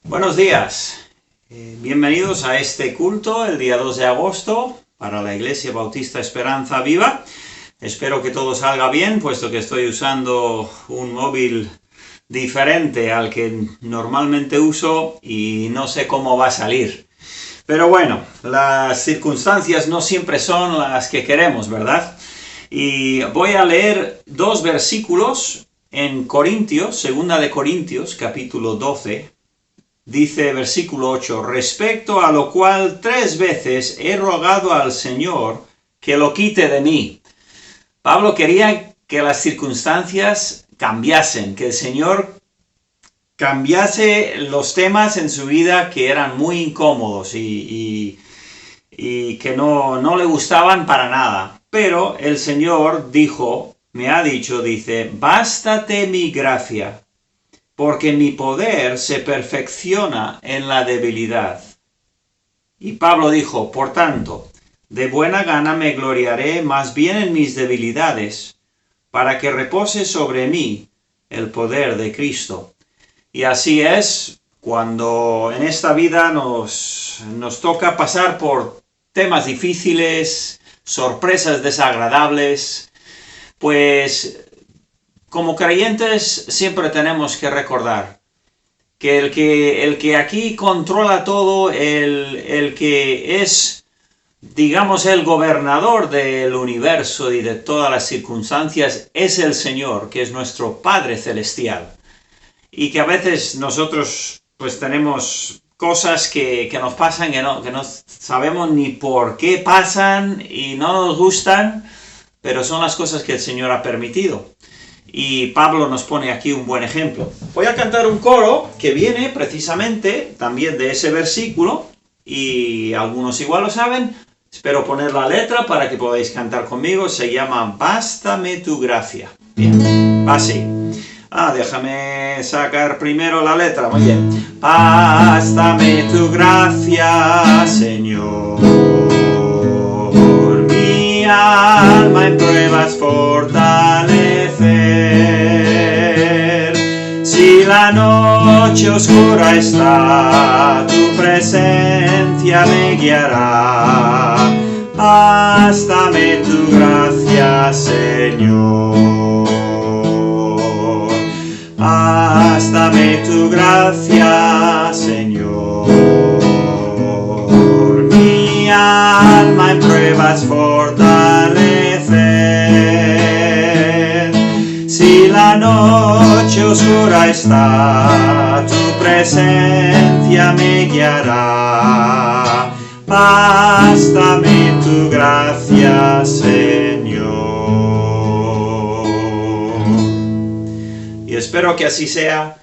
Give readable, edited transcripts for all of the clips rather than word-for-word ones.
Buenos días, bienvenidos a este culto el día 2 de agosto para la Iglesia Bautista Esperanza Viva. Espero que todo salga bien, puesto que estoy usando un móvil diferente al que normalmente uso y no sé cómo va a salir. Pero bueno, las circunstancias no siempre son las que queremos, ¿verdad? Y voy a leer dos versículos en Corintios, segunda de Corintios, capítulo 12. Dice versículo 8, respecto a lo cual 3 veces he rogado al Señor que lo quite de mí. Pablo quería que las circunstancias cambiasen, que el Señor cambiase los temas en su vida que eran muy incómodos y que no le gustaban para nada. Pero el Señor dice, bástate mi gracia, porque mi poder se perfecciona en la debilidad. Y Pablo dijo, por tanto, de buena gana me gloriaré más bien en mis debilidades, para que repose sobre mí el poder de Cristo. Y así es, cuando en esta vida nos toca pasar por temas difíciles, sorpresas desagradables, pues como creyentes siempre tenemos que recordar que el que aquí controla todo, el que es, digamos, el gobernador del universo y de todas las circunstancias, es el Señor, que es nuestro Padre Celestial. Y que a veces nosotros pues tenemos cosas que nos pasan que no sabemos ni por qué pasan y no nos gustan, pero son las cosas que el Señor ha permitido. Y Pablo nos pone aquí un buen ejemplo. Voy a cantar un coro que viene precisamente también de ese versículo, y algunos igual lo saben. Espero poner la letra para que podáis cantar conmigo. Se llama Bástame tu gracia. Bien, va así. Déjame sacar primero la letra. Muy bien. Bástame tu gracia, Señor. Mi alma en pruebas fortalecer. Si la noche oscura está, tu presencia me guiará. Bástame tu gracia, Señor. Bástame tu gracia, Señor. Mi alma en pruebas fortalecer. Si la noche oscura está, tu presencia me guiará. Bástame tu gracia, Señor. Y espero que así sea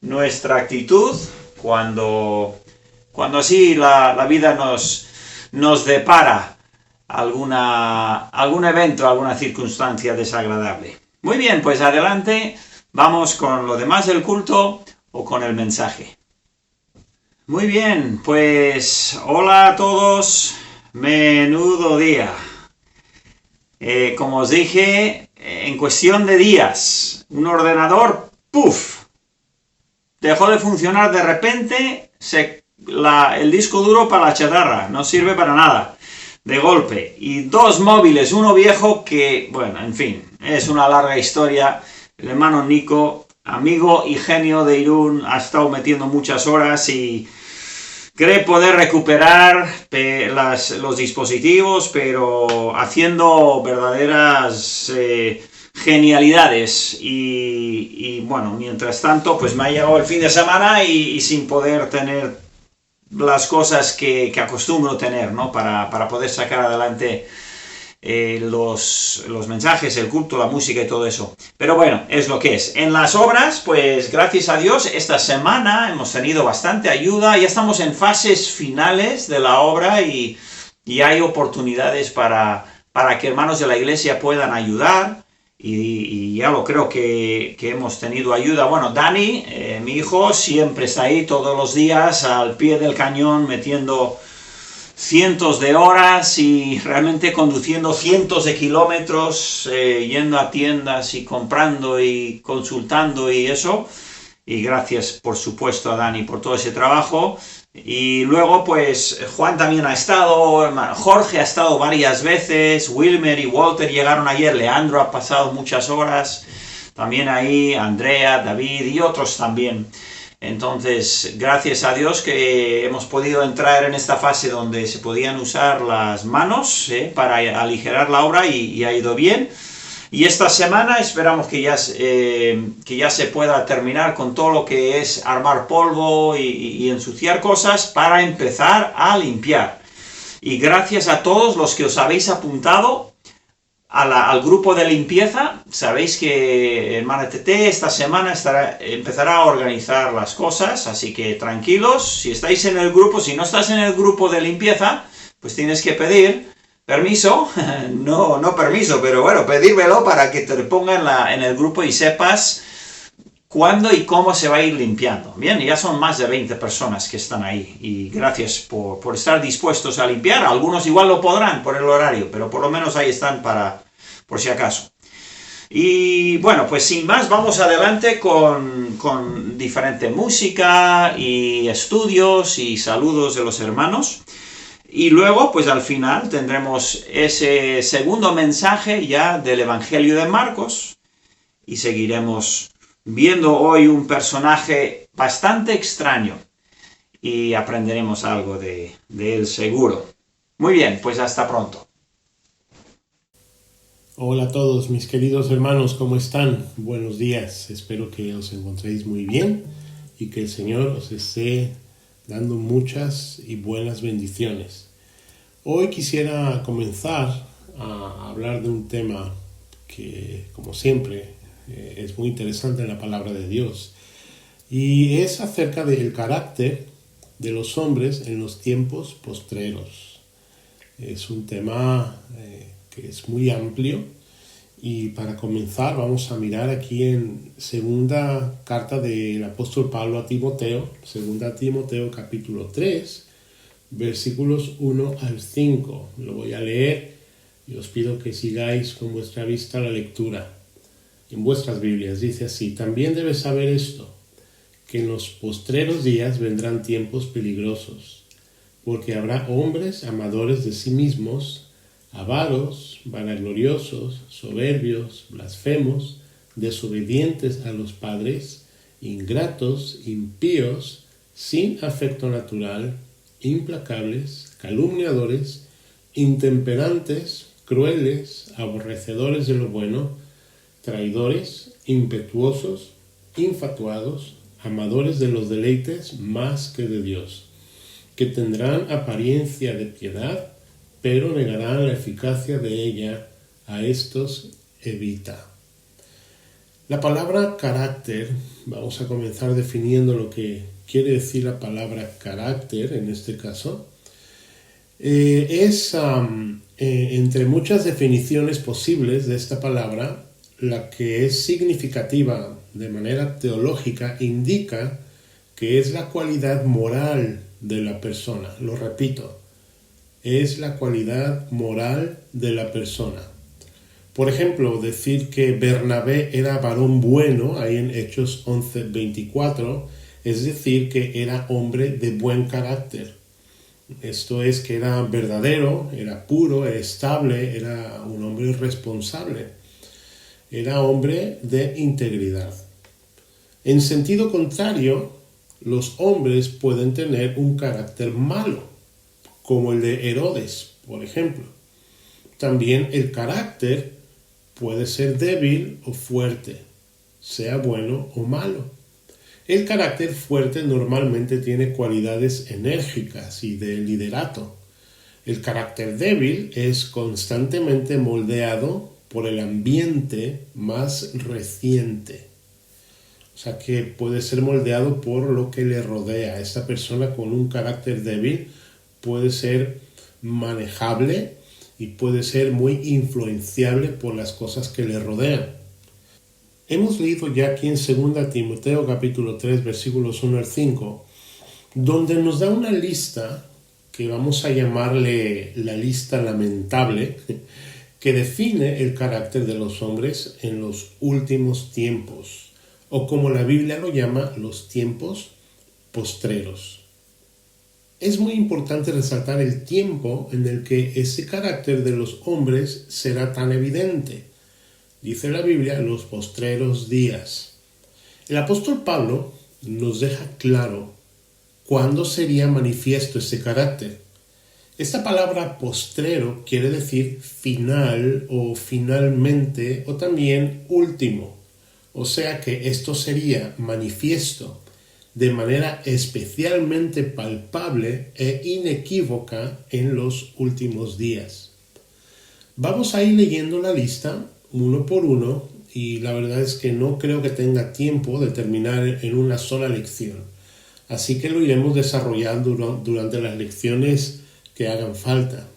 nuestra actitud cuando así la vida nos depara algún evento, alguna circunstancia desagradable. Muy bien, pues adelante, vamos con lo demás del culto o con el mensaje. Muy bien, pues hola a todos, menudo día. Como os dije, en cuestión de días, un ordenador, ¡puf!, dejó de funcionar de repente, el disco duro para la chatarra, no sirve para nada, de golpe. Y 2 móviles, uno viejo que, bueno, en fin, es una larga historia. El hermano Nico, amigo y genio de Irún, ha estado metiendo muchas horas y cree poder recuperar los dispositivos, pero haciendo verdaderas genialidades. Y bueno, mientras tanto, pues me ha llegado el fin de semana y sin poder tener las cosas que acostumbro tener, ¿no? Para poder sacar adelante los mensajes, el culto, la música y todo eso. Pero bueno, es lo que es. En las obras, pues gracias a Dios, esta semana hemos tenido bastante ayuda. Ya estamos en fases finales de la obra y hay oportunidades para que hermanos de la iglesia puedan ayudar. Y ya lo creo que hemos tenido ayuda. Bueno, Dani, mi hijo, siempre está ahí todos los días al pie del cañón metiendo cientos de horas y realmente conduciendo cientos de kilómetros, yendo a tiendas y comprando y consultando y eso. Y gracias, por supuesto, a Dani por todo ese trabajo. Y luego, pues, Juan también ha estado, Jorge ha estado varias veces, Wilmer y Walter llegaron ayer, Leandro ha pasado muchas horas, también ahí, Andrea, David y otros también. Entonces, gracias a Dios que hemos podido entrar en esta fase donde se podían usar las manos para aligerar la obra y ha ido bien. Y esta semana esperamos que ya se pueda terminar con todo lo que es armar polvo y ensuciar cosas para empezar a limpiar. Y gracias a todos los que os habéis apuntado al grupo de limpieza. Sabéis que hermana Tete esta semana empezará a organizar las cosas, así que tranquilos, si estáis en el grupo, si no estás en el grupo de limpieza, pues tienes que pedir permiso, no permiso, pero bueno, pedírmelo para que te ponga en el grupo y sepas cuándo y cómo se va a ir limpiando. Bien, ya son más de 20 personas que están ahí, y gracias por estar dispuestos a limpiar. Algunos igual lo podrán por el horario, pero por lo menos ahí están por si acaso. Y bueno, pues sin más, vamos adelante con diferente música y estudios y saludos de los hermanos. Y luego, pues al final tendremos ese segundo mensaje ya del Evangelio de Marcos y seguiremos viendo hoy un personaje bastante extraño y aprenderemos algo de él seguro. Muy bien, pues hasta pronto. Hola a todos mis queridos hermanos, ¿cómo están? Buenos días, espero que os encontréis muy bien y que el Señor os esté dando muchas y buenas bendiciones. Hoy quisiera comenzar a hablar de un tema que, como siempre, es muy interesante en la palabra de Dios, y es acerca del carácter de los hombres en los tiempos postreros. Es un tema que es muy amplio, y para comenzar vamos a mirar aquí en segunda carta del apóstol Pablo a Timoteo, segunda Timoteo capítulo 3, versículos 1 al 5. Lo voy a leer y os pido que sigáis con vuestra vista la lectura. En vuestras Biblias dice así: también debes saber esto, que en los postreros días vendrán tiempos peligrosos, porque habrá hombres amadores de sí mismos, avaros, vanagloriosos, soberbios, blasfemos, desobedientes a los padres, ingratos, impíos, sin afecto natural, implacables, calumniadores, intemperantes, crueles, aborrecedores de lo bueno, traidores, impetuosos, infatuados, amadores de los deleites más que de Dios, que tendrán apariencia de piedad, pero negarán la eficacia de ella. A estos evita. La palabra carácter, vamos a comenzar definiendo lo que quiere decir la palabra carácter en este caso. Es entre muchas definiciones posibles de esta palabra, la que es significativa de manera teológica indica que es la cualidad moral de la persona. Lo repito, es la cualidad moral de la persona. Por ejemplo, decir que Bernabé era varón bueno, ahí en Hechos 11:24, es decir, que era hombre de buen carácter. Esto es que era verdadero, era puro, era estable, era un hombre responsable. Era hombre de integridad. En sentido contrario, los hombres pueden tener un carácter malo, como el de Herodes, por ejemplo. También el carácter puede ser débil o fuerte, sea bueno o malo. El carácter fuerte normalmente tiene cualidades enérgicas y de liderato. El carácter débil es constantemente moldeado por el ambiente más reciente. O sea que puede ser moldeado por lo que le rodea. Esta persona con un carácter débil puede ser manejable y puede ser muy influenciable por las cosas que le rodean. Hemos leído ya aquí en 2 Timoteo capítulo 3 versículos 1 al 5, donde nos da una lista que vamos a llamarle la lista lamentable, que define el carácter de los hombres en los últimos tiempos. o como la Biblia lo llama, los tiempos postreros. Es muy importante resaltar el tiempo en el que ese carácter de los hombres será tan evidente. Dice la Biblia, los postreros días. El apóstol Pablo nos deja claro cuándo sería manifiesto ese carácter. Esta palabra postrero quiere decir final o finalmente o también último. O sea que esto sería manifiesto de manera especialmente palpable e inequívoca en los últimos días. Vamos a ir leyendo la lista uno por uno y la verdad es que no creo que tenga tiempo de terminar en una sola lección. Así que lo iremos desarrollando durante las lecciones que hagan falta.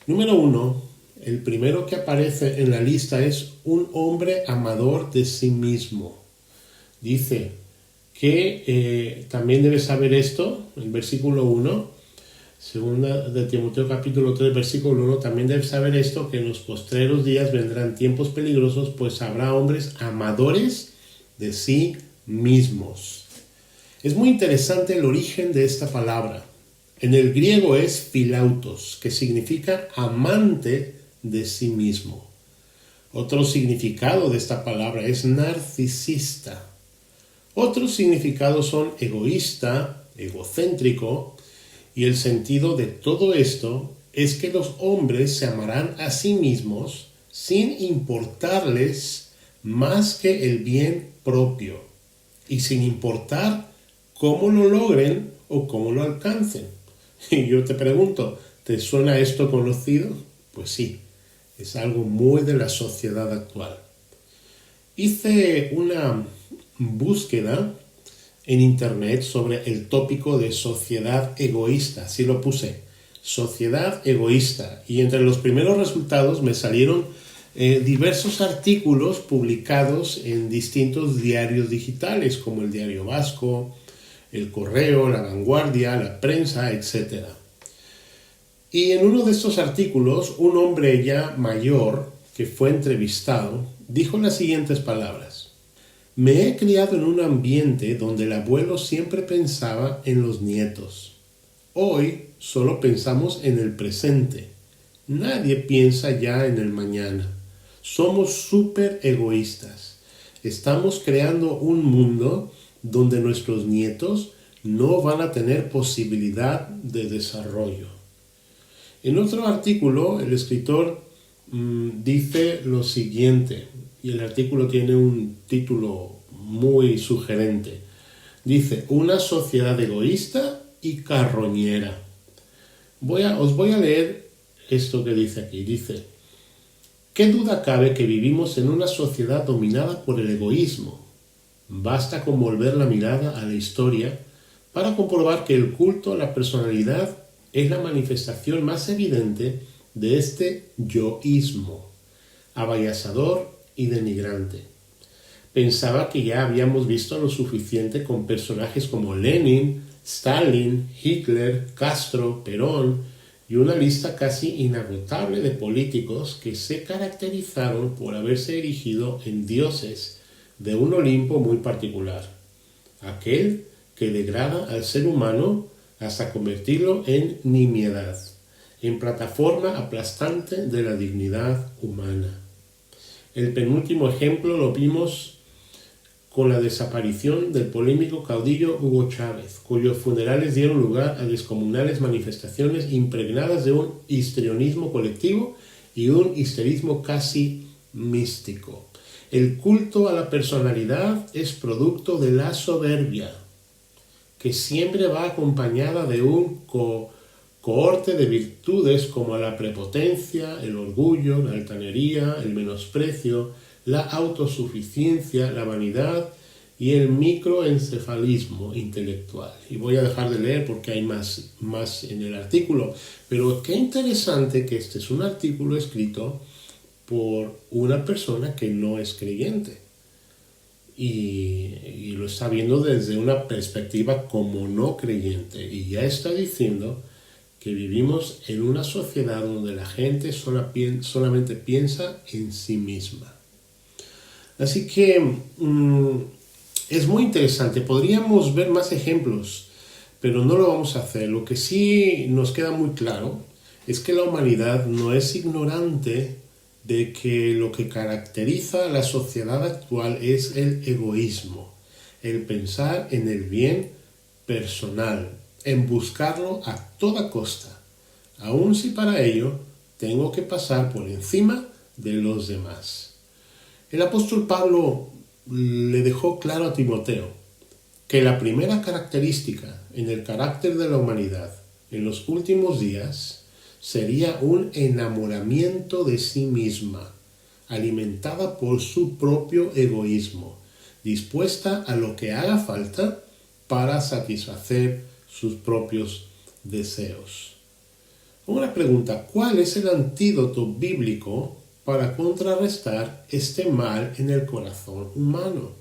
Número 1. El primero que aparece en la lista es un hombre amador de sí mismo. Dice que también debes saber esto, en versículo 1, segunda de Timoteo capítulo 3, versículo 1, también debes saber esto, que en los postreros días vendrán tiempos peligrosos, pues habrá hombres amadores de sí mismos. Es muy interesante el origen de esta palabra. En el griego es philautos, que significa amante de sí mismo. Otro significado de esta palabra es narcisista. Otros significados son egoísta, egocéntrico, y el sentido de todo esto es que los hombres se amarán a sí mismos sin importarles más que el bien propio y sin importar cómo lo logren o cómo lo alcancen. Y yo te pregunto, ¿te suena esto conocido? Pues sí, es algo muy de la sociedad actual. Hice una búsqueda en internet sobre el tópico de sociedad egoísta. Así lo puse, sociedad egoísta. Y entre los primeros resultados me salieron diversos artículos publicados en distintos diarios digitales, como el Diario Vasco, el Correo, La Vanguardia, La Prensa, etc. Y en uno de estos artículos, un hombre ya mayor que fue entrevistado dijo las siguientes palabras: me he criado en un ambiente donde el abuelo siempre pensaba en los nietos. Hoy solo pensamos en el presente. Nadie piensa ya en el mañana. Somos súper egoístas. Estamos creando un mundo donde nuestros nietos no van a tener posibilidad de desarrollo. En otro artículo, el escritor dice lo siguiente, y el artículo tiene un título muy sugerente. Dice, una sociedad egoísta y carroñera. Os voy a leer esto que dice aquí. Dice, ¿qué duda cabe que vivimos en una sociedad dominada por el egoísmo? Basta con volver la mirada a la historia para comprobar que el culto a la personalidad es la manifestación más evidente de este yoísmo, avasallador y denigrante. Pensaba que ya habíamos visto lo suficiente con personajes como Lenin, Stalin, Hitler, Castro, Perón y una lista casi inagotable de políticos que se caracterizaron por haberse erigido en dioses de un Olimpo muy particular, aquel que degrada al ser humano hasta convertirlo en nimiedad, en plataforma aplastante de la dignidad humana. El penúltimo ejemplo lo vimos con la desaparición del polémico caudillo Hugo Chávez, cuyos funerales dieron lugar a descomunales manifestaciones impregnadas de un histrionismo colectivo y un histerismo casi místico. El culto a la personalidad es producto de la soberbia, que siempre va acompañada de un cohorte de virtudes como la prepotencia, el orgullo, la altanería, el menosprecio, la autosuficiencia, la vanidad y el microencefalismo intelectual. Y voy a dejar de leer porque hay más en el artículo, pero qué interesante que este es un artículo escrito por una persona que no es creyente y lo está viendo desde una perspectiva como no creyente, y ya está diciendo que vivimos en una sociedad donde la gente solamente piensa en sí misma. Así que es muy interesante. Podríamos ver más ejemplos, pero no lo vamos a hacer. Lo que sí nos queda muy claro es que la humanidad no es ignorante de que lo que caracteriza a la sociedad actual es el egoísmo, el pensar en el bien personal, en buscarlo a toda costa, aun si para ello tengo que pasar por encima de los demás. El apóstol Pablo le dejó claro a Timoteo que la primera característica en el carácter de la humanidad en los últimos días sería un enamoramiento de sí misma, alimentada por su propio egoísmo, dispuesta a lo que haga falta para satisfacer sus propios deseos. Una pregunta: ¿cuál es el antídoto bíblico para contrarrestar este mal en el corazón humano?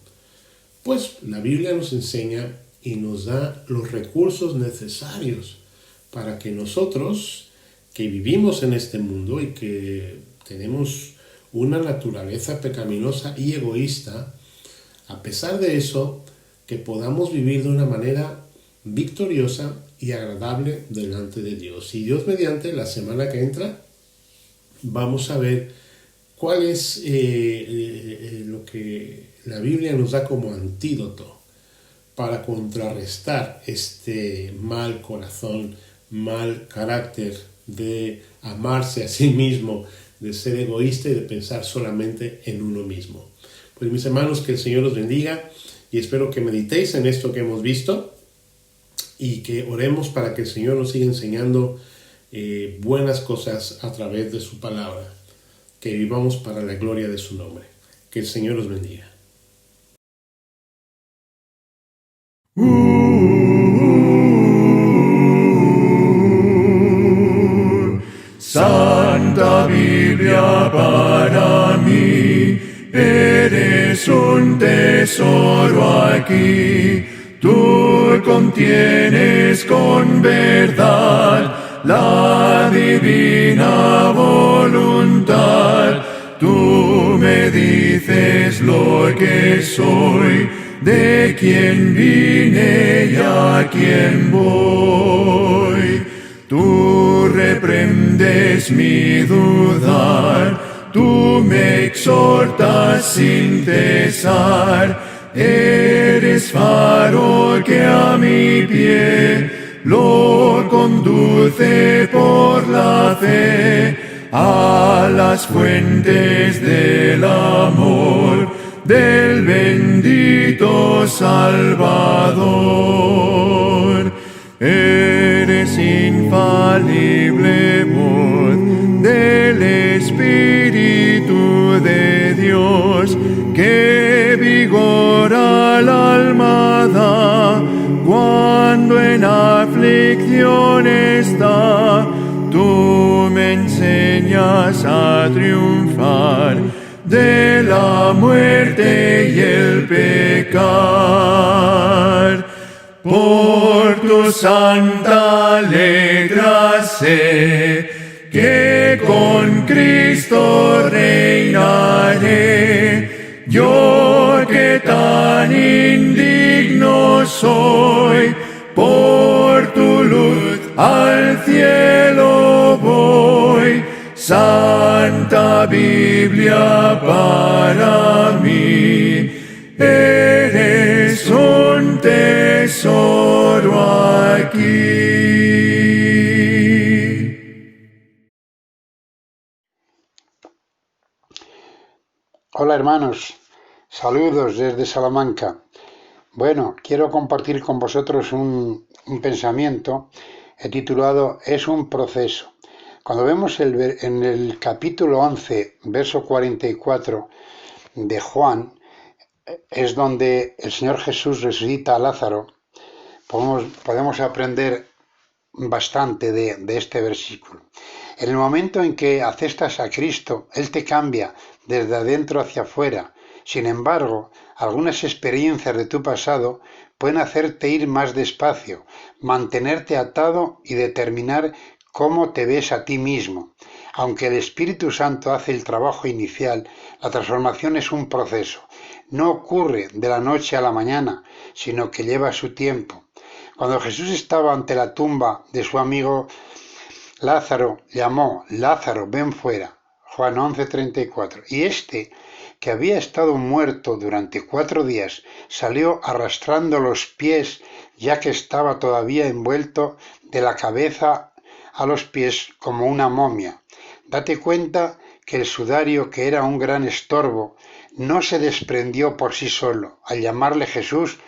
Pues la Biblia nos enseña y nos da los recursos necesarios para que nosotros, que vivimos en este mundo y que tenemos una naturaleza pecaminosa y egoísta, a pesar de eso, que podamos vivir de una manera victoriosa y agradable delante de Dios. Y Dios mediante, la semana que entra vamos a ver cuál es lo que la Biblia nos da como antídoto para contrarrestar este mal corazón, mal carácter de amarse a sí mismo, de ser egoísta y de pensar solamente en uno mismo. Pues mis hermanos, que el Señor los bendiga y espero que meditéis en esto que hemos visto y que oremos para que el Señor nos siga enseñando buenas cosas a través de su palabra, que vivamos para la gloria de su nombre. Que el Señor los bendiga. Santa Biblia para mí, eres un tesoro aquí. Tú contienes con verdad la divina voluntad. Tú me dices lo que soy, de quién vine y a quién voy. Tú reprendes mi dudar, tú me exhortas sin cesar. Eres faro que a mi pie lo conduce por la fe a las fuentes del amor del bendito Salvador. Eres infalible voz del Espíritu de Dios, que vigora al alma da cuando en aflicción está. Tú me enseñas a triunfar de la muerte y el pecar. Por tu santa letra sé que con Cristo reinaré. Yo que tan indigno soy, por tu luz al cielo voy. Santa Biblia para mí, eres un tesoro aquí. Hola hermanos, saludos desde Salamanca. Bueno, quiero compartir con vosotros un pensamiento titulado Es un proceso. Cuando vemos en el capítulo 11, verso 44 de Juan, es donde el Señor Jesús resucita a Lázaro. Podemos aprender bastante de este versículo. En el momento en que aceptas a Cristo, Él te cambia desde adentro hacia afuera. Sin embargo, algunas experiencias de tu pasado pueden hacerte ir más despacio, mantenerte atado y determinar cómo te ves a ti mismo. Aunque el Espíritu Santo hace el trabajo inicial, la transformación es un proceso. No ocurre de la noche a la mañana, sino que lleva su tiempo. Cuando Jesús estaba ante la tumba de su amigo Lázaro, llamó: Lázaro, ven fuera. Juan 11:34. Y este, que había estado muerto durante 4 días, salió arrastrando los pies, ya que estaba todavía envuelto de la cabeza a los pies como una momia. Date cuenta que el sudario, que era un gran estorbo, no se desprendió por sí solo. Al llamarle Jesús,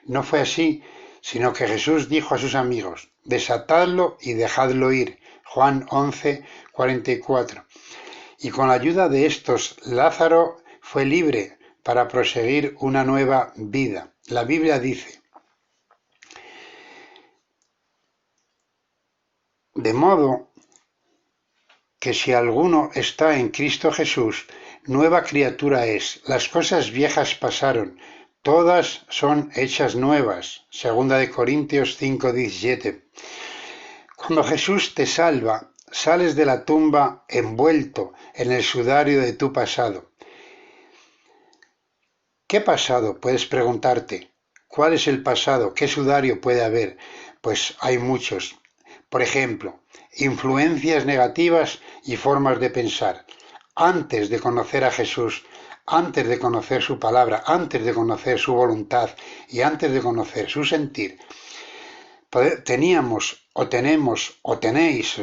no fue así, sino que Jesús dijo a sus amigos: desatadlo y dejadlo ir. Juan 11:44. Y con la ayuda de estos, Lázaro fue libre para proseguir una nueva vida. La Biblia dice: de modo que si alguno está en Cristo Jesús, nueva criatura es. Las cosas viejas pasaron, todas son hechas nuevas. 2 Corintios 5:17. Cuando Jesús te salva, sales de la tumba envuelto en el sudario de tu pasado. ¿Qué pasado? Puedes preguntarte. ¿Cuál es el pasado? ¿Qué sudario puede haber? Pues hay muchos. Por ejemplo, influencias negativas y formas de pensar. Antes de conocer a Jesús, antes de conocer su palabra, antes de conocer su voluntad y antes de conocer su sentir, teníamos o tenemos o tenéis,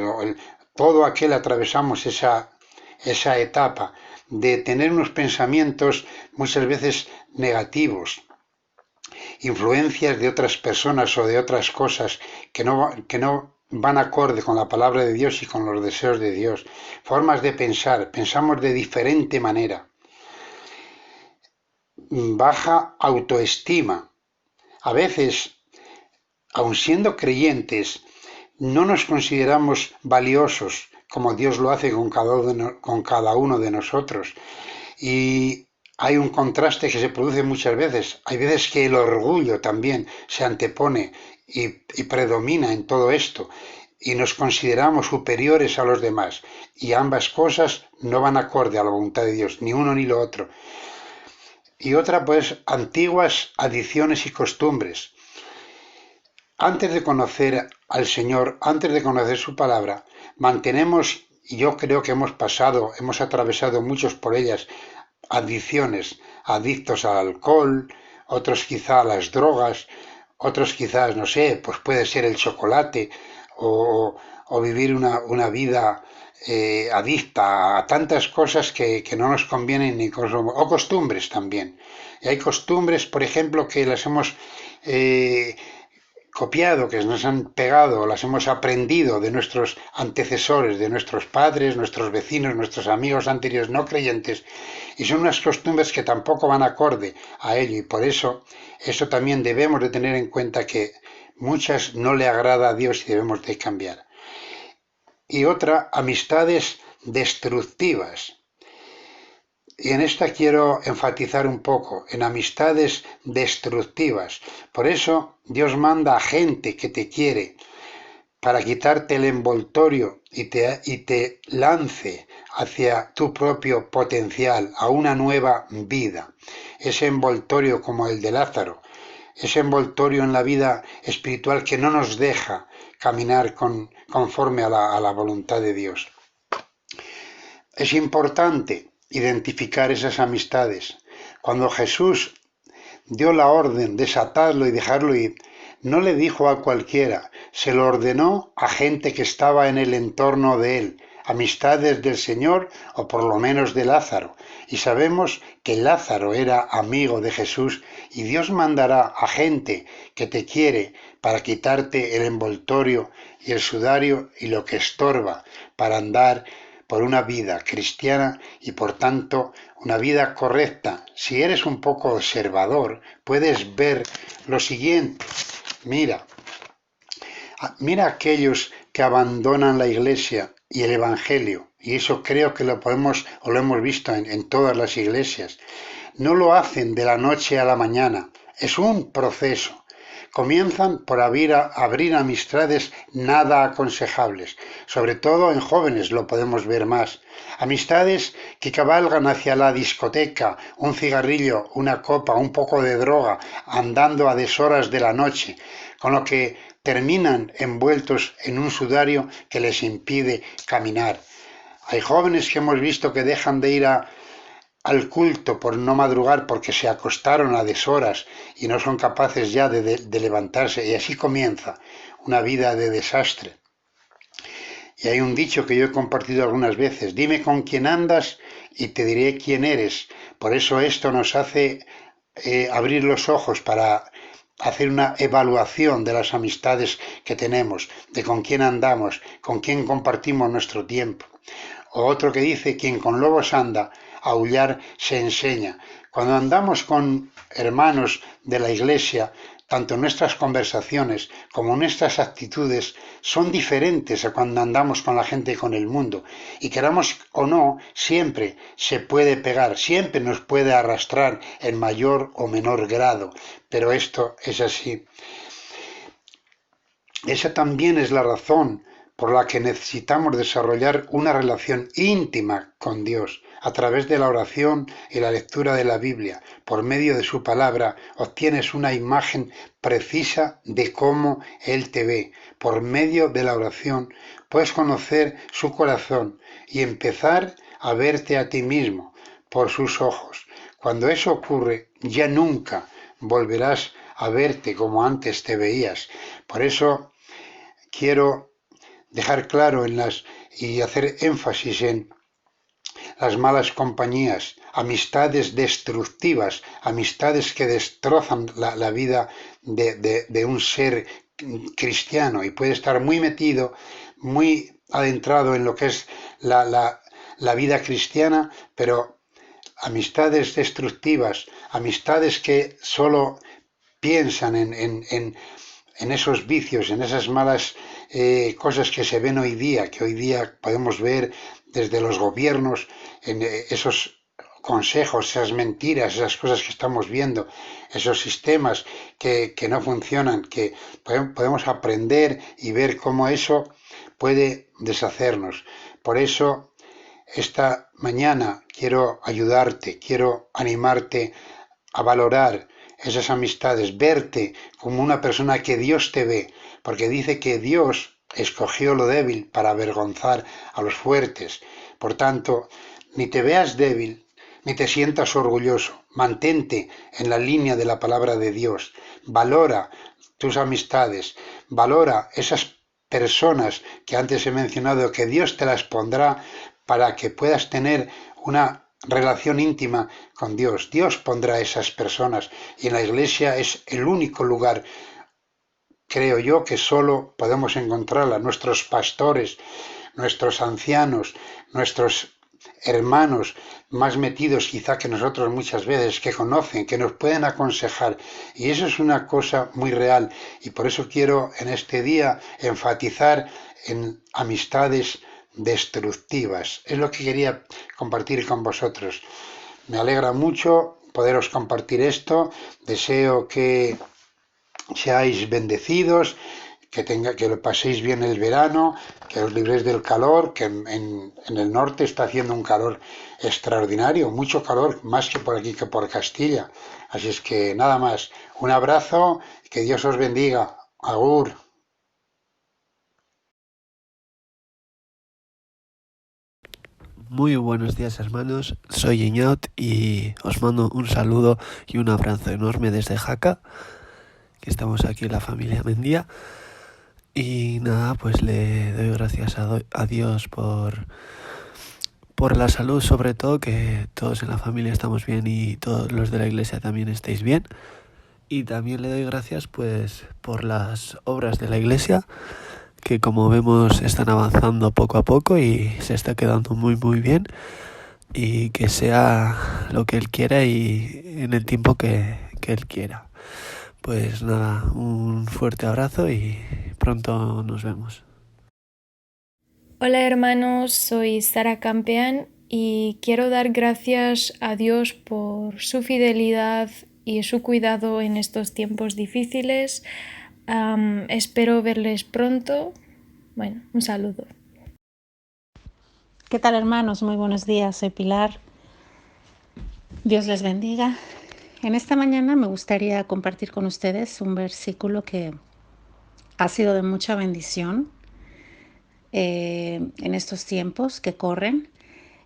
todo aquel atravesamos esa etapa de tener unos pensamientos muchas veces negativos, influencias de otras personas o de otras cosas que no van acorde con la palabra de Dios y con los deseos de Dios, formas de pensar, pensamos de diferente manera, baja autoestima. A veces, aun siendo creyentes, no nos consideramos valiosos como Dios lo hace con cada uno de nosotros. Y hay un contraste que se produce muchas veces. Hay veces que el orgullo también se antepone y predomina en todo esto, y nos consideramos superiores a los demás, y ambas cosas no van acorde a la voluntad de Dios, ni uno ni lo otro. Y otra, pues, antiguas adicciones y costumbres. Antes de conocer al Señor, antes de conocer su palabra, mantenemos, y yo creo que hemos atravesado muchos por ellas, adicciones, adictos al alcohol, otros quizá a las drogas, otros quizás, no sé, pues puede ser el chocolate o vivir una vida adicta a tantas cosas que no nos convienen o costumbres también. Y hay costumbres, por ejemplo, que las hemos copiado, que nos han pegado, las hemos aprendido de nuestros antecesores, de nuestros padres, nuestros vecinos, nuestros amigos anteriores no creyentes, y son unas costumbres que tampoco van acorde a ello, y por eso también debemos de tener en cuenta que muchas no le agrada a Dios y debemos de cambiar. Y otra, amistades destructivas. Y en esta quiero enfatizar un poco, en amistades destructivas. Por eso Dios manda a gente que te quiere para quitarte el envoltorio y te lance hacia tu propio potencial, a una nueva vida. Ese envoltorio como el de Lázaro, ese envoltorio en la vida espiritual que no nos deja caminar conforme a la voluntad de Dios. Es importante identificar esas amistades. Cuando Jesús dio la orden de desatarlo y dejarlo ir, no le dijo a cualquiera, se lo ordenó a gente que estaba en el entorno de él, amistades del Señor o por lo menos de Lázaro. Y sabemos que Lázaro era amigo de Jesús, y Dios mandará a gente que te quiere para quitarte el envoltorio y el sudario y lo que estorba para andar por una vida cristiana y por tanto una vida correcta. Si eres un poco observador, puedes ver lo siguiente. Mira aquellos que abandonan la iglesia y el evangelio, y eso creo que lo hemos visto en todas las iglesias. No lo hacen de la noche a la mañana, es un proceso. comienzan por abrir amistades nada aconsejables. Sobre todo en jóvenes lo podemos ver más. Amistades que cabalgan hacia la discoteca, un cigarrillo, una copa, un poco de droga, andando a deshoras de la noche, con lo que terminan envueltos en un sudario que les impide caminar. Hay jóvenes que hemos visto que dejan de ir al culto por no madrugar porque se acostaron a deshoras y no son capaces ya de levantarse, y así comienza una vida de desastre. Y hay un dicho que yo he compartido algunas veces: dime con quién andas y te diré quién eres. Por eso esto nos hace abrir los ojos para hacer una evaluación de las amistades que tenemos, de con quién andamos, con quién compartimos nuestro tiempo. O otro que dice: quien con lobos anda, aullar se enseña. Cuando andamos con hermanos de la Iglesia, tanto nuestras conversaciones como nuestras actitudes son diferentes a cuando andamos con la gente y con el mundo. Y queramos o no, siempre se puede pegar, siempre nos puede arrastrar en mayor o menor grado. Pero esto es así. Esa también es la razón por la que necesitamos desarrollar una relación íntima con Dios. A través de la oración y la lectura de la Biblia, por medio de su palabra, obtienes una imagen precisa de cómo Él te ve. Por medio de la oración puedes conocer su corazón y empezar a verte a ti mismo por sus ojos. Cuando eso ocurre, ya nunca volverás a verte como antes te veías. Por eso quiero dejar claro y hacer énfasis en las malas compañías, amistades destructivas, amistades que destrozan la vida de un ser cristiano, y puede estar muy metido, muy adentrado en lo que es la vida cristiana, pero amistades destructivas, amistades que solo piensan en esos vicios, en esas malas cosas que se ven hoy día, que hoy día podemos ver desde los gobiernos, en esos consejos, esas mentiras, esas cosas que estamos viendo, esos sistemas que no funcionan, que podemos aprender y ver cómo eso puede deshacernos. Por eso, esta mañana quiero ayudarte, quiero animarte a valorar esas amistades, verte como una persona que Dios te ve, porque dice que Dios escogió lo débil para avergonzar a los fuertes. Por tanto, ni te veas débil, ni te sientas orgulloso. Mantente en la línea de la palabra de Dios. Valora tus amistades, valora esas personas que antes he mencionado, que Dios te las pondrá para que puedas tener una relación íntima con Dios. Dios pondrá esas personas, y en la Iglesia es el único lugar, creo yo, que solo podemos encontrarla. Nuestros pastores, nuestros ancianos, nuestros hermanos más metidos quizá que nosotros muchas veces, que conocen, que nos pueden aconsejar, y eso es una cosa muy real. Y por eso quiero en este día enfatizar en amistades destructivas. Es lo que quería compartir con vosotros. Me alegra mucho poderos compartir esto. Deseo que seáis bendecidos, que lo paséis bien el verano, que os libréis del calor, que en el norte está haciendo un calor extraordinario, mucho calor, más que por aquí, que por Castilla. Así es que nada más, un abrazo, que Dios os bendiga. Agur. Muy buenos días, hermanos, soy Iñaut y os mando un saludo y un abrazo enorme desde Jaca, que estamos aquí la familia Mendía. Y nada, pues le doy gracias a Dios por la salud, sobre todo, que todos en la familia estamos bien y todos los de la iglesia también estéis bien. Y también le doy gracias pues por las obras de la iglesia, que como vemos están avanzando poco a poco y se está quedando muy muy bien, y que sea lo que Él quiera y en el tiempo que Él quiera. Pues nada, un fuerte abrazo y pronto nos vemos. Hola hermanos, soy Sara Campeán y quiero dar gracias a Dios por su fidelidad y su cuidado en estos tiempos difíciles. Espero verles pronto. Bueno, un saludo. ¿Qué tal, hermanos? Muy buenos días, soy Pilar. Dios les bendiga. En esta mañana me gustaría compartir con ustedes un versículo que ha sido de mucha bendición en estos tiempos que corren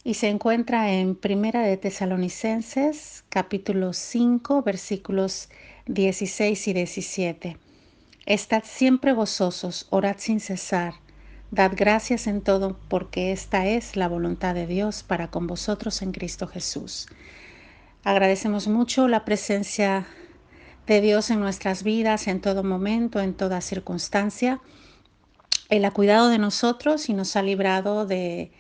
y se encuentra en Primera de Tesalonicenses, capítulo 5, versículos 16 y 17. Estad siempre gozosos, orad sin cesar, dad gracias en todo, porque esta es la voluntad de Dios para con vosotros en Cristo Jesús. Agradecemos mucho la presencia de Dios en nuestras vidas, en todo momento, en toda circunstancia. Él ha cuidado de nosotros y nos ha librado de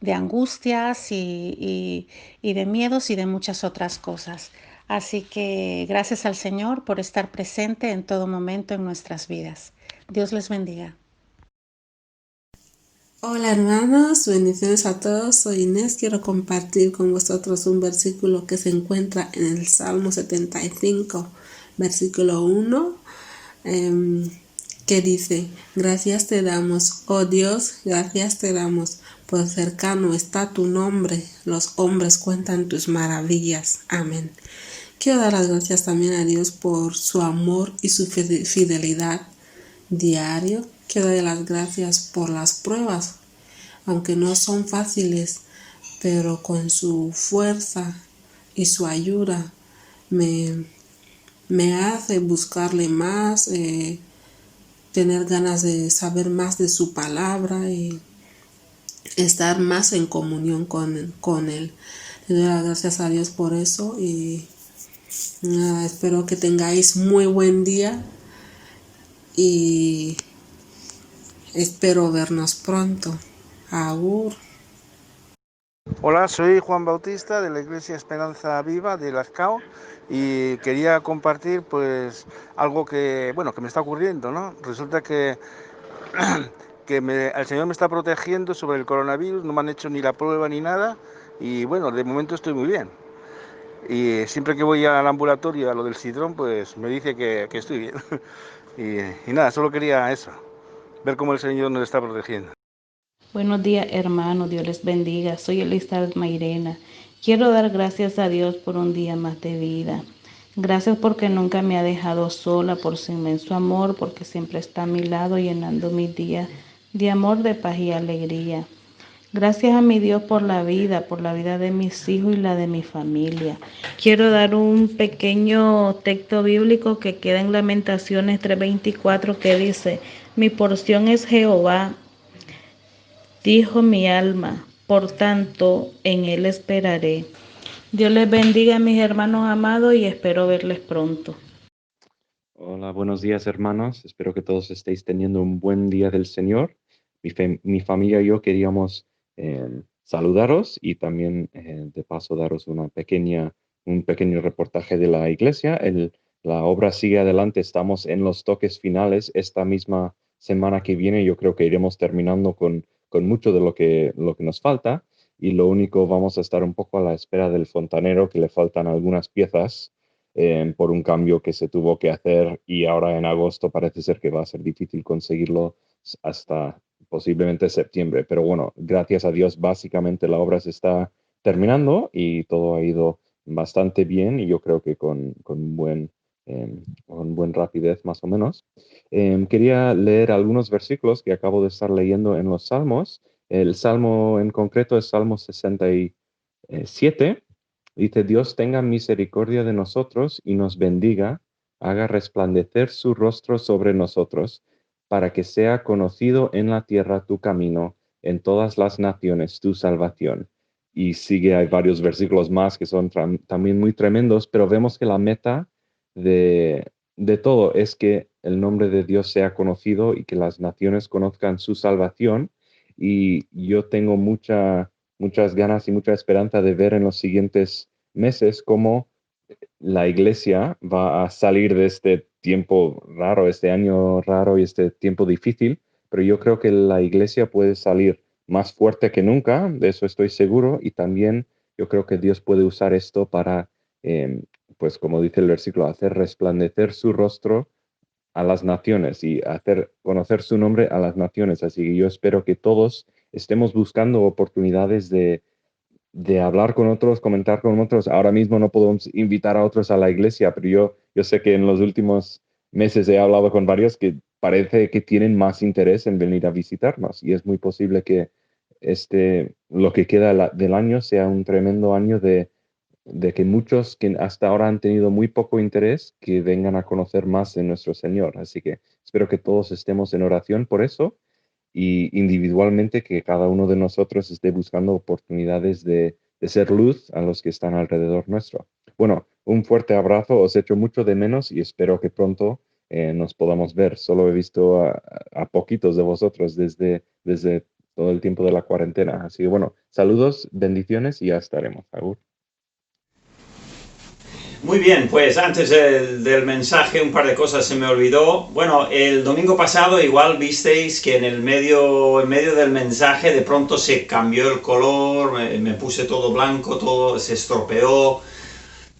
angustias y de miedos y de muchas otras cosas. Así que gracias al Señor por estar presente en todo momento en nuestras vidas. Dios les bendiga. Hola hermanos, bendiciones a todos. Soy Inés. Quiero compartir con vosotros un versículo que se encuentra en el Salmo 75, versículo 1, que dice: gracias te damos, oh Dios, gracias te damos, pues cercano está tu nombre, los hombres cuentan tus maravillas. Amén. Quiero dar las gracias también a Dios por su amor y su fidelidad diario. Quiero dar las gracias por las pruebas, aunque no son fáciles, pero con su fuerza y su ayuda me hace buscarle más, tener ganas de saber más de su palabra y estar más en comunión con Él. Le doy las gracias a Dios por eso y espero que tengáis muy buen día y espero vernos pronto. Agur. Hola, soy Juan Bautista de la Iglesia Esperanza Viva de Lazcao y quería compartir pues algo que me está ocurriendo, ¿no? Resulta que el Señor me está protegiendo sobre el coronavirus, no me han hecho ni la prueba ni nada y bueno, de momento estoy muy bien. Y siempre que voy al ambulatorio a lo del sidrón, pues me dice que estoy bien. Y nada, solo quería eso, ver cómo el Señor nos está protegiendo. Buenos días, hermanos. Dios les bendiga. Soy Elizabeth Mairena. Quiero dar gracias a Dios por un día más de vida. Gracias porque nunca me ha dejado sola, por su inmenso amor, porque siempre está a mi lado llenando mis días de amor, de paz y alegría. Gracias a mi Dios por la vida de mis hijos y la de mi familia. Quiero dar un pequeño texto bíblico que queda en Lamentaciones 3:24 que dice: mi porción es Jehová, dijo mi alma, por tanto en Él esperaré. Dios les bendiga, mis hermanos amados, y espero verles pronto. Hola, buenos días hermanos. Espero que todos estéis teniendo un buen día del Señor. Mi familia y yo queríamos saludaros y también de paso daros un pequeño reportaje de la iglesia. La obra sigue adelante, estamos en los toques finales. Esta misma semana que viene yo creo que iremos terminando con mucho de lo que nos falta y lo único, vamos a estar un poco a la espera del fontanero, que le faltan algunas piezas por un cambio que se tuvo que hacer y ahora en agosto parece ser que va a ser difícil conseguirlo hasta posiblemente septiembre. Pero bueno, gracias a Dios básicamente la obra se está terminando y todo ha ido bastante bien y yo creo que con buen rapidez más o menos. Quería leer algunos versículos que acabo de estar leyendo en los Salmos. El Salmo en concreto es Salmo 67. Dice: Dios tenga misericordia de nosotros y nos bendiga, haga resplandecer su rostro sobre nosotros, para que sea conocido en la tierra tu camino, en todas las naciones tu salvación. Y sigue, hay varios versículos más que son también muy tremendos, pero vemos que la meta de todo es que el nombre de Dios sea conocido y que las naciones conozcan su salvación. Y yo tengo muchas ganas y mucha esperanza de ver en los siguientes meses cómo la iglesia va a salir de este tiempo raro, este año raro y este tiempo difícil, pero yo creo que la iglesia puede salir más fuerte que nunca, de eso estoy seguro, y también yo creo que Dios puede usar esto pues como dice el versículo, hacer resplandecer su rostro a las naciones y hacer conocer su nombre a las naciones. Así que yo espero que todos estemos buscando oportunidades de hablar con otros, comentar con otros. Ahora mismo no podemos invitar a otros a la iglesia, pero yo sé que en los últimos meses he hablado con varios que parece que tienen más interés en venir a visitarnos y es muy posible que lo que queda del año sea un tremendo año de que muchos que hasta ahora han tenido muy poco interés, que vengan a conocer más de nuestro Señor. Así que espero que todos estemos en oración por eso y individualmente que cada uno de nosotros esté buscando oportunidades de ser luz a los que están alrededor nuestro. Bueno, un fuerte abrazo, os echo mucho de menos y espero que pronto nos podamos ver. Solo he visto a poquitos de vosotros desde todo el tiempo de la cuarentena. Así que bueno, saludos, bendiciones y ya estaremos. Agur. Muy bien, pues antes del mensaje un par de cosas se me olvidó. Bueno, el domingo pasado igual visteis que en medio del mensaje de pronto se cambió el color, me puse todo blanco, todo se estropeó,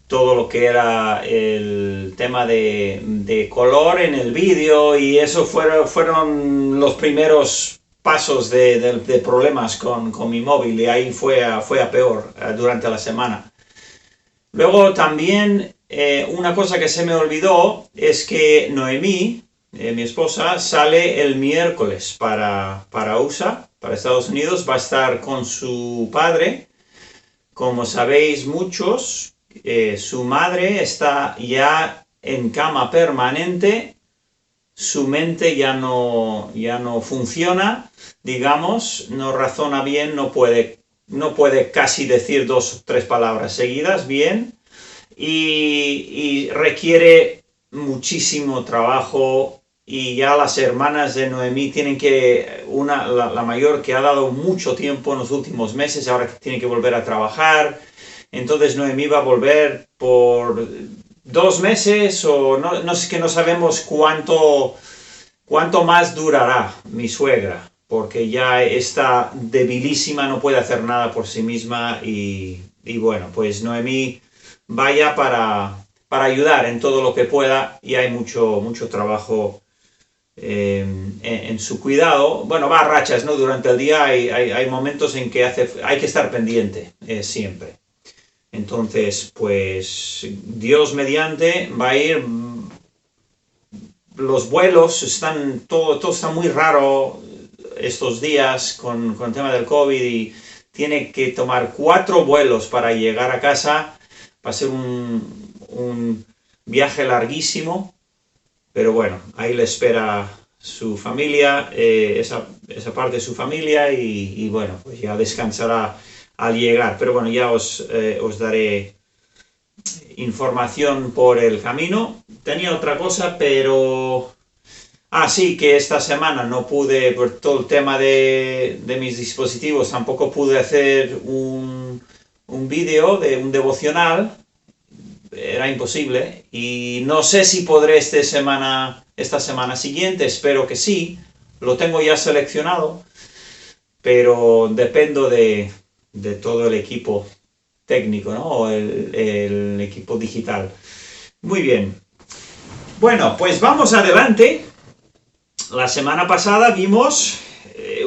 todo lo que era el tema de color en el vídeo y eso fueron los primeros pasos de problemas con mi móvil y ahí fue a peor durante la semana. Luego también una cosa que se me olvidó es que Noemí, mi esposa, sale el miércoles para USA, para Estados Unidos, va a estar con su padre. Como sabéis muchos, su madre está ya en cama permanente, su mente ya no funciona, digamos, no razona bien, no puede casi decir 2 o 3 palabras seguidas bien y requiere muchísimo trabajo y ya las hermanas de Noemí tienen que, la mayor que ha dado mucho tiempo en los últimos meses, ahora tiene que volver a trabajar, entonces Noemí va a volver por 2 meses o no sé, que no sabemos cuánto más durará mi suegra, porque ya está debilísima, no puede hacer nada por sí misma y bueno, pues Noemí vaya para ayudar en todo lo que pueda y hay mucho trabajo en su cuidado. Bueno, va a rachas, ¿no? Durante el día hay momentos en que hay que estar pendiente siempre. Entonces, pues Dios mediante va a ir. Los vuelos todo está muy raro estos días con el tema del COVID y tiene que tomar 4 vuelos para llegar a casa. Va a ser un viaje larguísimo, pero bueno, ahí le espera su familia, esa parte de su familia y bueno, pues ya descansará al llegar. Pero bueno, ya os daré información por el camino. Tenía otra cosa, pero... sí, que esta semana no pude, por todo el tema de mis dispositivos, tampoco pude hacer un vídeo de un devocional, era imposible, y no sé si podré esta semana siguiente, espero que sí, lo tengo ya seleccionado, pero dependo de todo el equipo técnico, ¿no? O el equipo digital. Muy bien. Bueno, pues vamos adelante. La semana pasada vimos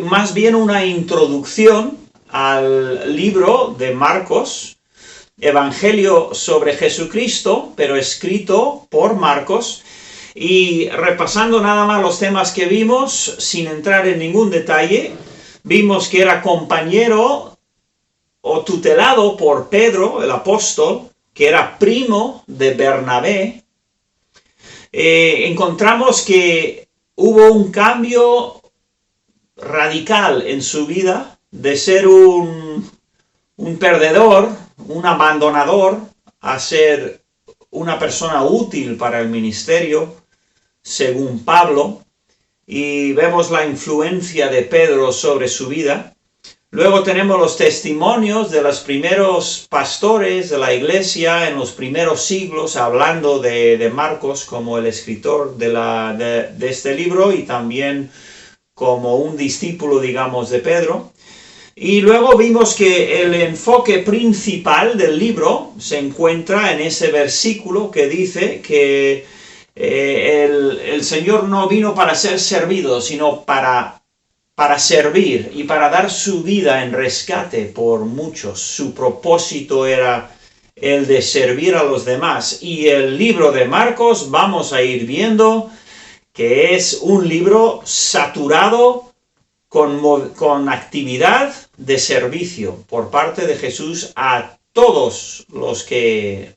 más bien una introducción al libro de Marcos, Evangelio sobre Jesucristo, pero escrito por Marcos, y repasando nada más los temas que vimos, sin entrar en ningún detalle, vimos que era compañero o tutelado por Pedro, el apóstol, que era primo de Bernabé. Encontramos que hubo un cambio radical en su vida, de ser un perdedor, un abandonador, a ser una persona útil para el ministerio, según Pablo, y vemos la influencia de Pedro sobre su vida. Luego tenemos los testimonios de los primeros pastores de la iglesia en los primeros siglos, hablando de Marcos como el escritor de este libro y también como un discípulo, digamos, de Pedro. Y luego vimos que el enfoque principal del libro se encuentra en ese versículo que dice que el Señor no vino para ser servido, sino para servir y para dar su vida en rescate por muchos. Su propósito era el de servir a los demás. Y el libro de Marcos, vamos a ir viendo que es un libro saturado con actividad de servicio por parte de Jesús a todos los que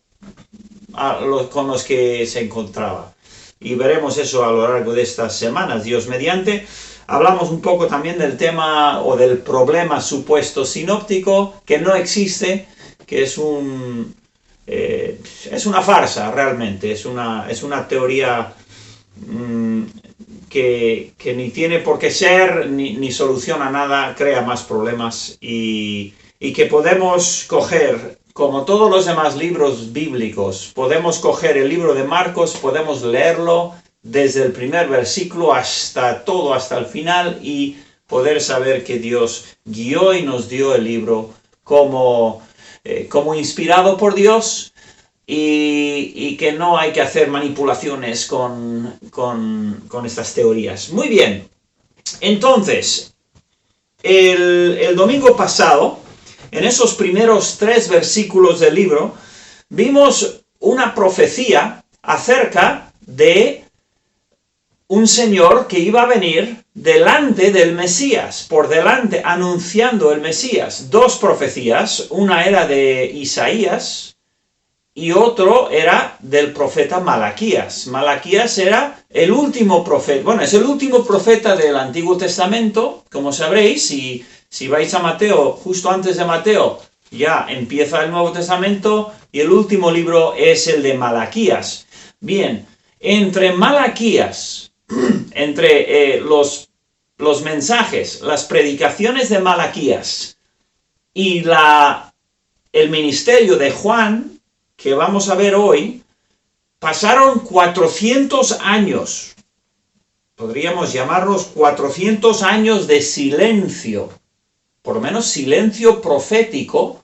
con los que se encontraba. Y veremos eso a lo largo de estas semanas, Dios mediante. Hablamos un poco también del tema o del problema supuesto sinóptico, que no existe, que es una farsa realmente, es una teoría que ni tiene por qué ser, ni soluciona nada, crea más problemas, y que podemos coger, como todos los demás libros bíblicos, podemos coger el libro de Marcos, podemos leerlo desde el primer versículo hasta el final, y poder saber que Dios guió y nos dio el libro como inspirado por Dios, y que no hay que hacer manipulaciones con estas teorías. Muy bien, entonces, el domingo pasado, en esos primeros 3 versículos del libro, vimos una profecía acerca de un Señor que iba a venir delante del Mesías, por delante, anunciando el Mesías. 2 profecías, una era de Isaías, y otro era del profeta Malaquías. Malaquías era el último profeta, bueno, es el último profeta del Antiguo Testamento, como sabréis, si vais a Mateo, justo antes de Mateo, ya empieza el Nuevo Testamento, y el último libro es el de Malaquías. Bien, entre Malaquías, entre los mensajes, las predicaciones de Malaquías, y el ministerio de Juan, que vamos a ver hoy, pasaron 400 años. Podríamos llamarlos 400 años de silencio, por lo menos silencio profético,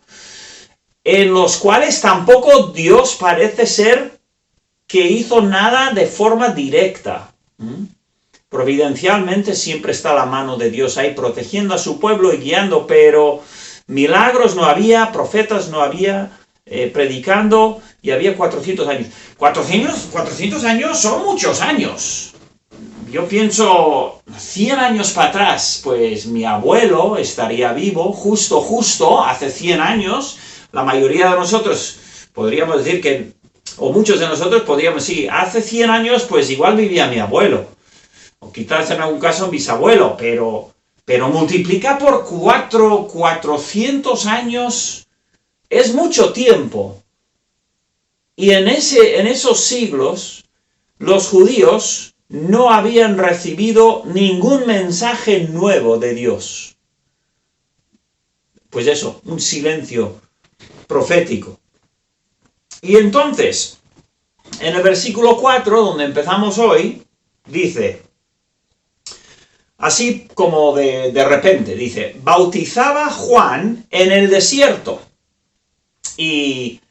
en los cuales tampoco Dios parece ser que hizo nada de forma directa. Providencialmente siempre está la mano de Dios ahí protegiendo a su pueblo y guiando, pero milagros no había, profetas no había, predicando, y había 400 años. 400 años son muchos años. Yo pienso 100 años para atrás, pues mi abuelo estaría vivo, justo, hace 100 años. La mayoría de nosotros podríamos decir que, o muchos de nosotros podríamos decir, hace 100 años, pues igual vivía mi abuelo. O quizás en algún caso bisabuelo, pero multiplica por 400 años. Es mucho tiempo. Y en esos siglos, los judíos no habían recibido ningún mensaje nuevo de Dios. Pues eso, un silencio profético. Y entonces, en el versículo 4, donde empezamos hoy, dice, así como de repente, dice, bautizaba Juan en el desierto. Y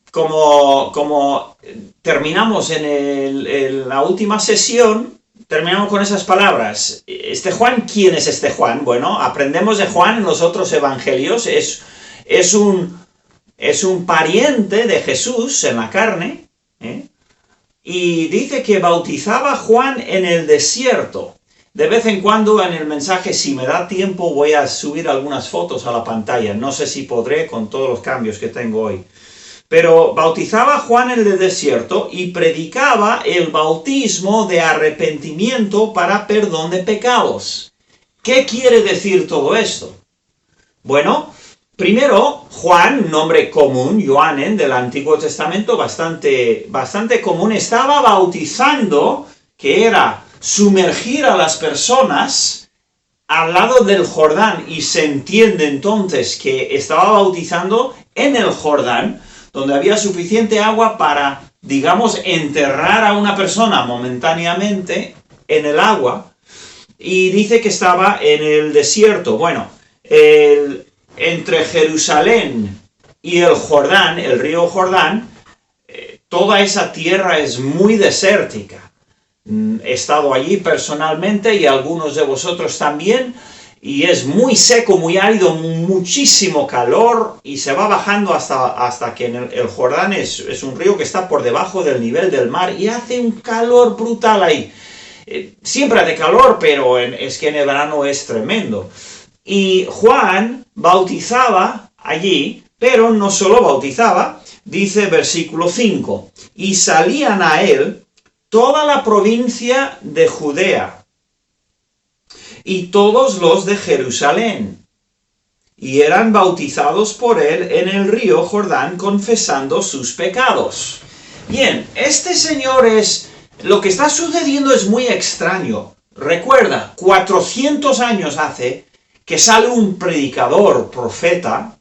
como terminamos en la última sesión, terminamos con esas palabras. ¿Este Juan? ¿Quién es este Juan? Bueno, aprendemos de Juan en los otros evangelios. Es un pariente de Jesús en la carne, y dice que bautizaba Juan en el desierto. De vez en cuando en el mensaje, si me da tiempo, voy a subir algunas fotos a la pantalla. No sé si podré con todos los cambios que tengo hoy. Pero bautizaba Juan en el desierto y predicaba el bautismo de arrepentimiento para perdón de pecados. ¿Qué quiere decir todo esto? Bueno, primero, Juan, nombre común, Johanen, del Antiguo Testamento, bastante común, estaba bautizando, que era sumergir a las personas al lado del Jordán, y se entiende entonces que estaba bautizando en el Jordán, donde había suficiente agua para, digamos, enterrar a una persona momentáneamente en el agua, y dice que estaba en el desierto. Bueno, entre Jerusalén y el Jordán, el río Jordán, toda esa tierra es muy desértica. He estado allí personalmente y algunos de vosotros también, y es muy seco, muy árido, muchísimo calor, y se va bajando hasta que el Jordán es un río que está por debajo del nivel del mar, y hace un calor brutal ahí. Siempre hace calor, pero es que en el verano es tremendo. Y Juan bautizaba allí, pero no solo bautizaba, dice versículo 5, y salían a él toda la provincia de Judea y todos los de Jerusalén, y eran bautizados por él en el río Jordán, confesando sus pecados. Bien, este señor lo que está sucediendo es muy extraño. Recuerda, 400 años hace que sale un predicador, profeta,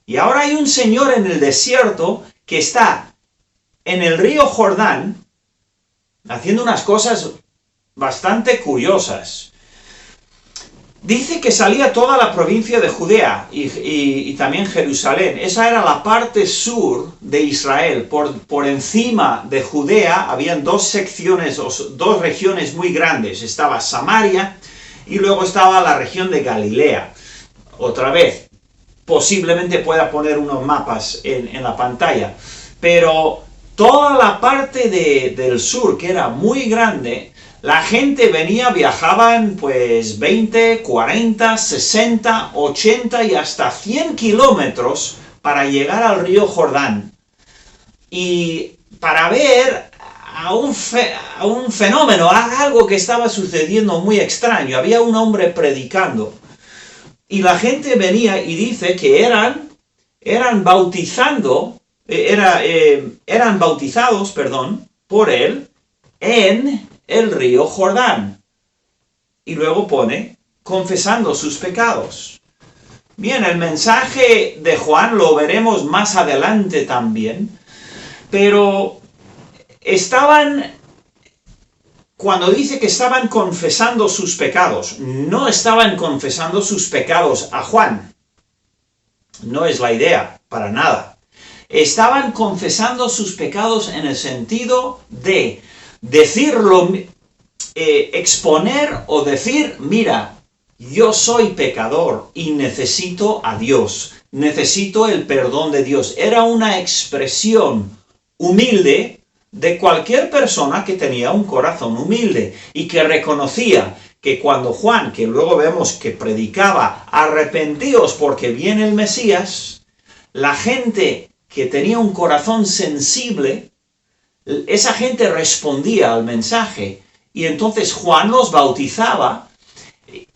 y ahora hay un señor en el desierto que está en el río Jordán haciendo unas cosas bastante curiosas. Dice que salía toda la provincia de Judea y también Jerusalén. Esa era la parte sur de Israel. Por encima de Judea habían dos secciones, dos regiones muy grandes. Estaba Samaria y luego estaba la región de Galilea. Otra vez, posiblemente pueda poner unos mapas en la pantalla. Pero toda la parte del sur, que era muy grande, la gente venía, viajaban pues 20, 40, 60, 80 y hasta 100 kilómetros para llegar al río Jordán. Y para ver a un fenómeno, a algo que estaba sucediendo muy extraño. Había un hombre predicando. Y la gente venía y dice que eran bautizados, por él en el río Jordán. Y luego pone, confesando sus pecados. Bien, el mensaje de Juan lo veremos más adelante también, pero cuando dice que estaban confesando sus pecados, no estaban confesando sus pecados a Juan. No es la idea, para nada. Estaban confesando sus pecados en el sentido de decirlo, exponer o decir, mira, yo soy pecador y necesito a Dios, necesito el perdón de Dios. Era una expresión humilde de cualquier persona que tenía un corazón humilde y que reconocía que cuando Juan, que luego vemos que predicaba, arrepentíos porque viene el Mesías, la gente que tenía un corazón sensible, esa gente respondía al mensaje, y entonces Juan los bautizaba,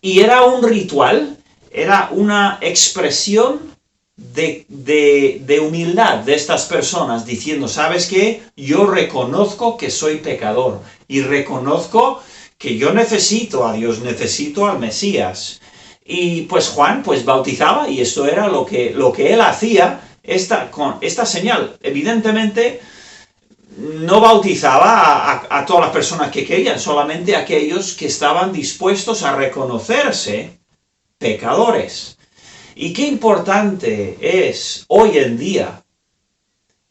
y era un ritual, era una expresión de humildad de estas personas, diciendo, ¿sabes qué? Yo reconozco que soy pecador, y reconozco que yo necesito a Dios, necesito al Mesías. Y pues Juan pues bautizaba, y esto era lo que él hacía con esta señal. Evidentemente, no bautizaba a todas las personas que querían, solamente a aquellos que estaban dispuestos a reconocerse pecadores. Y qué importante es hoy en día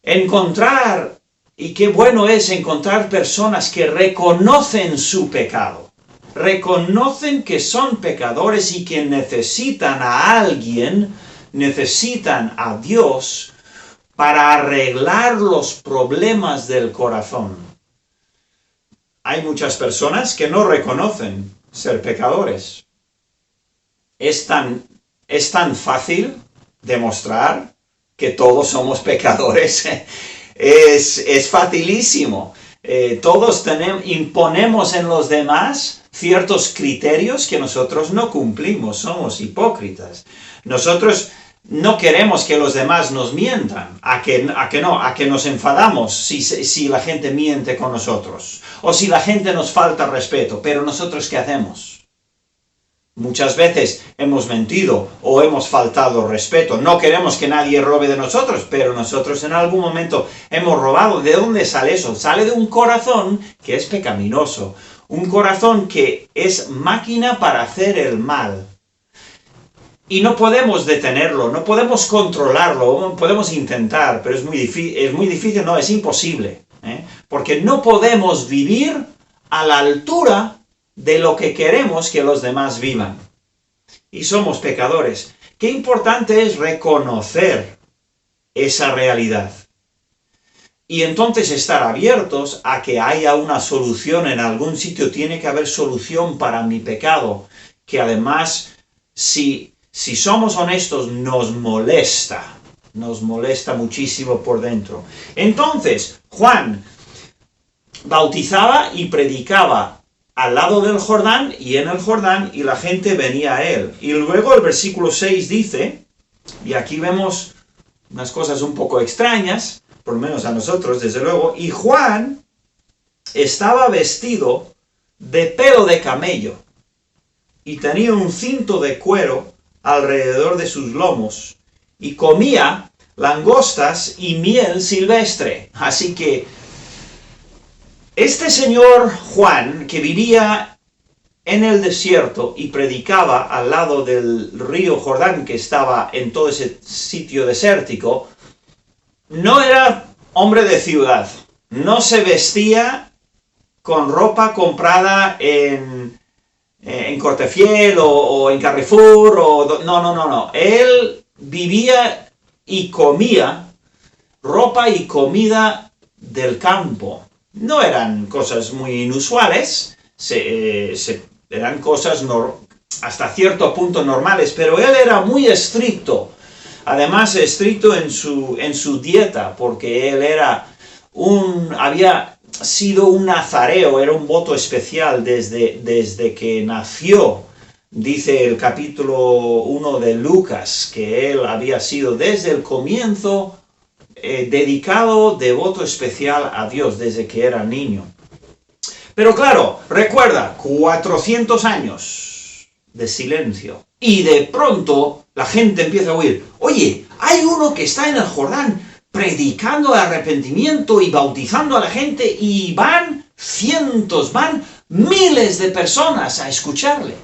encontrar, y qué bueno es encontrar personas que reconocen su pecado, reconocen que son pecadores y que necesitan a alguien, necesitan a Dios, para arreglar los problemas del corazón. Hay muchas personas que no reconocen ser pecadores. Es tan fácil demostrar que todos somos pecadores. Es facilísimo. Todos imponemos en los demás ciertos criterios que nosotros no cumplimos. Somos hipócritas. Nosotros no queremos que los demás nos mientan, a que nos enfadamos si la gente miente con nosotros, o si la gente nos falta respeto, pero nosotros ¿qué hacemos? Muchas veces hemos mentido o hemos faltado respeto. No queremos que nadie robe de nosotros, pero nosotros en algún momento hemos robado. ¿De dónde sale eso? Sale de un corazón que es pecaminoso. Un corazón que es máquina para hacer el mal. Y no podemos detenerlo, no podemos controlarlo, podemos intentar, pero es muy difícil, no, es imposible. Porque no podemos vivir a la altura de lo que queremos que los demás vivan. Y somos pecadores. Qué importante es reconocer esa realidad. Y entonces estar abiertos a que haya una solución en algún sitio. Tiene que haber solución para mi pecado, que además, si somos honestos, nos molesta muchísimo por dentro. Entonces, Juan bautizaba y predicaba al lado del Jordán y en el Jordán, y la gente venía a él. Y luego el versículo 6 dice, y aquí vemos unas cosas un poco extrañas, por lo menos a nosotros, desde luego, y Juan estaba vestido de pelo de camello, y tenía un cinto de cuero alrededor de sus lomos, y comía langostas y miel silvestre. Así que este señor Juan, que vivía en el desierto y predicaba al lado del río Jordán, que estaba en todo ese sitio desértico, no era hombre de ciudad. No se vestía con ropa comprada en Cortefiel o en Carrefour. No. Él vivía y comía ropa y comida del campo. No eran cosas muy inusuales, eran cosas hasta cierto punto normales, pero él era muy estricto. Además, estricto en su dieta, porque él había sido un nazareo, era un voto especial desde que nació. Dice el capítulo 1 de Lucas, que él había sido desde el comienzo dedicado, devoto especial a Dios, desde que era niño. Pero claro, recuerda, 400 años de silencio. Y de pronto la gente empieza a oír, oye, hay uno que está en el Jordán predicando arrepentimiento y bautizando a la gente, y van miles de personas a escucharle.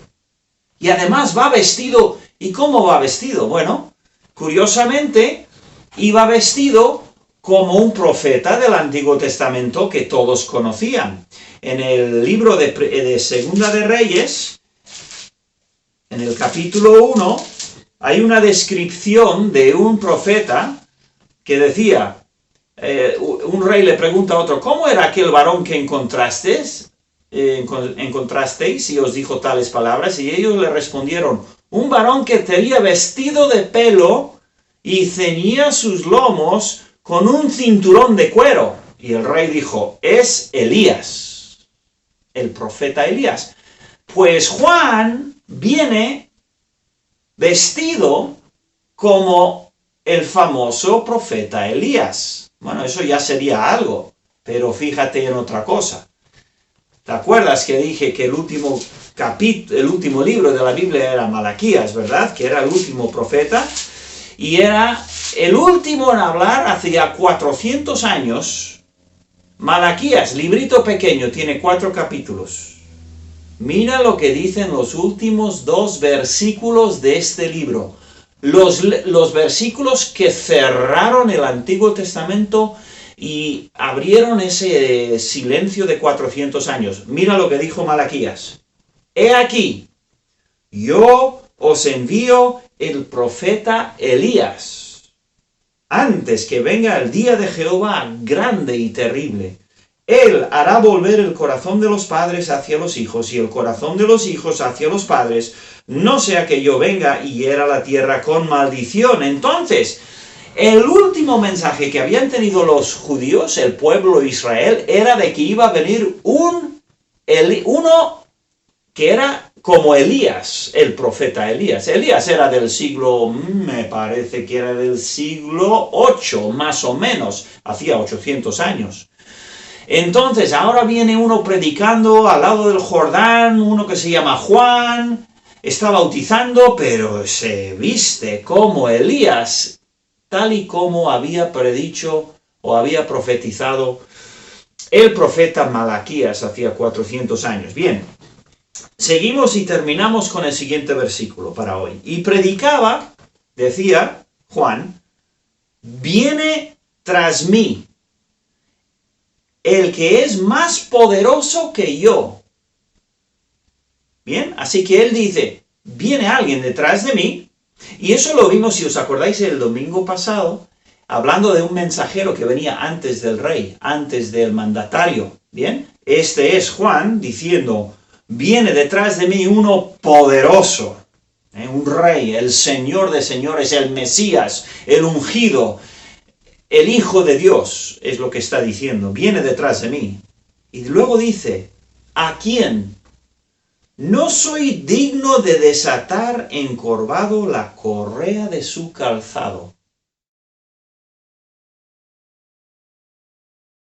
Y además va vestido. ¿Y cómo va vestido? Bueno, curiosamente, iba vestido como un profeta del Antiguo Testamento que todos conocían. En el libro de Segunda de Reyes, en el capítulo 1, hay una descripción de un profeta que decía, un rey le pregunta a otro, ¿cómo era aquel varón que encontrasteis y os dijo tales palabras? Y ellos le respondieron, un varón que tenía vestido de pelo y ceñía sus lomos con un cinturón de cuero. Y el rey dijo, es Elías, el profeta Elías. Pues Juan viene vestido como el famoso profeta Elías. Bueno, eso ya sería algo, pero fíjate en otra cosa. ¿Te acuerdas que dije que el último libro de la Biblia era Malaquías, verdad? Que era el último profeta, y era el último en hablar hacía 400 años. Malaquías, librito pequeño, tiene 4 capítulos. Mira lo que dicen los últimos 2 versículos de este libro. Los versículos que cerraron el Antiguo Testamento y abrieron ese silencio de 400 años. Mira lo que dijo Malaquías. He aquí, yo os envío el profeta Elías, antes que venga el día de Jehová grande y terrible. Él hará volver el corazón de los padres hacia los hijos y el corazón de los hijos hacia los padres, no sea que yo venga y hiera la tierra con maldición. Entonces, el último mensaje que habían tenido los judíos, el pueblo de Israel, era de que iba a venir uno que era como Elías, el profeta Elías. Elías era del siglo, me parece que era del siglo 8, más o menos, hacía 800 años. Entonces, ahora viene uno predicando al lado del Jordán, uno que se llama Juan, está bautizando, pero se viste como Elías, tal y como había predicho o había profetizado el profeta Malaquías hacía 400 años. Bien, seguimos y terminamos con el siguiente versículo para hoy. Y predicaba, decía Juan, viene tras mí el que es más poderoso que yo. Bien, así que él dice, viene alguien detrás de mí, y eso lo vimos, si os acordáis, el domingo pasado, hablando de un mensajero que venía antes del rey, antes del mandatario. Bien, este es Juan diciendo, viene detrás de mí uno poderoso, un rey, el Señor de señores, el Mesías, el ungido, el Hijo de Dios, es lo que está diciendo, viene detrás de mí. Y luego dice, ¿a quién? No soy digno de desatar encorvado la correa de su calzado.